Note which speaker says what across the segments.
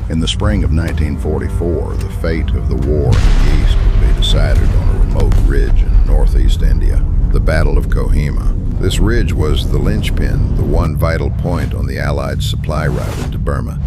Speaker 1: In the spring of 1944, the fate of the war in the East would be decided on a remote ridge in northeast India, the Battle of Kohima. This ridge was the linchpin, the one vital point on the Allied supply route into Burma.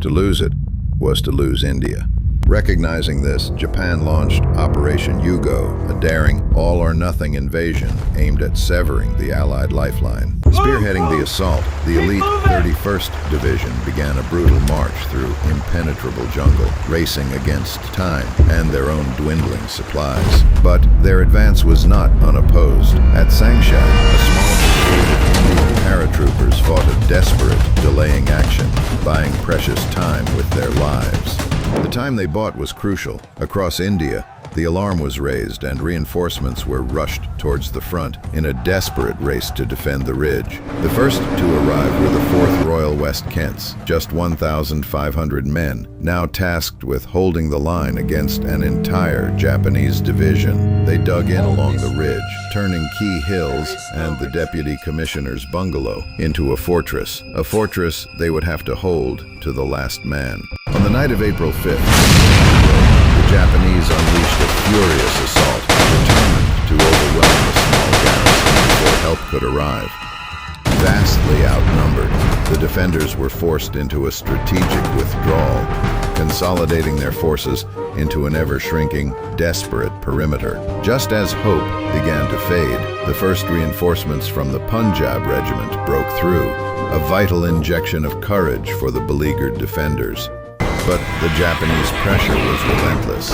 Speaker 1: To lose it was to lose India. Recognizing this, Japan launched Operation Yugo, a daring, all-or-nothing invasion aimed at severing the Allied lifeline. Spearheading the assault, the elite 31st Division began a brutal march through impenetrable jungle, racing against time and their own dwindling supplies. But their advance was not unopposed. At Sangshan, a small brigade of Indian paratroopers fought a desperate, delaying action, buying precious time with their lives. The time they bought was crucial. Across India, the alarm was raised and reinforcements were rushed towards the front in a desperate race to defend the ridge. The first to arrive were the 4th Royal West Kents, just 1,500 men, now tasked with holding the line against an entire Japanese division. They dug in along the ridge, turning key hills and the deputy commissioner's bungalow into a fortress they would have to hold to the last man. On the night of April 5th, the Japanese unleashed a furious assault, determined to overwhelm the small garrison before help could arrive. Vastly outnumbered, the defenders were forced into a strategic withdrawal, consolidating their forces into an ever-shrinking, desperate perimeter. Just as hope began to fade, the first reinforcements from the Punjab regiment broke through, a vital injection of courage for the beleaguered defenders. But the Japanese pressure was relentless.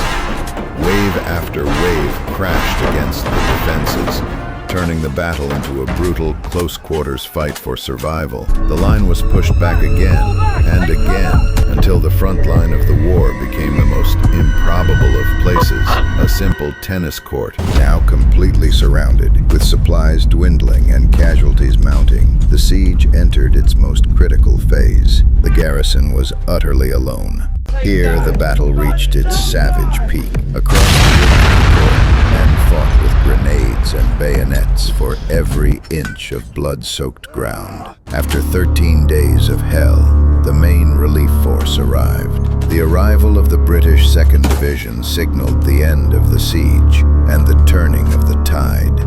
Speaker 1: Wave after wave crashed against the defenses, turning the battle into a brutal, close-quarters fight for survival. The line was pushed back again and again until the front line of the war became the most improbable of places, a simple tennis court, now completely surrounded. With supplies dwindling and casualties mounting, the siege entered its most critical phase. The garrison was utterly alone. Here, the battle reached its savage peak. Across the men fought with grenades and bayonets for every inch of blood-soaked ground. After 13 days of hell, the main relief force arrived. The arrival of the British 2nd Division signaled the end of the siege and the turning of the tide.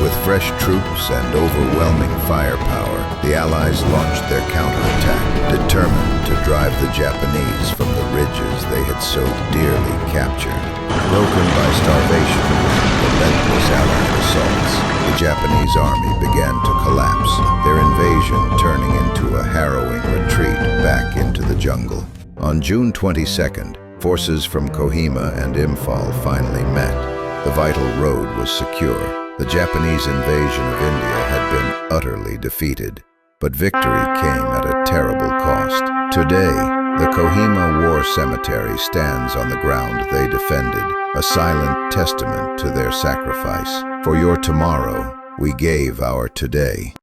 Speaker 1: With fresh troops and overwhelming firepower, the Allies launched their counterattack, determined to drive the Japanese from the ridges they had so dearly captured. Broken by starvation and relentless Allied assaults, the Japanese army began to collapse, their invasion turning into a harrowing retreat back into the jungle. On June 22nd, forces from Kohima and Imphal finally met. The vital road was secure. The Japanese invasion of India had been utterly defeated, but victory came at a terrible cost. Today, the Kohima War Cemetery stands on the ground they defended, a silent testament to their sacrifice. For your tomorrow, we gave our today.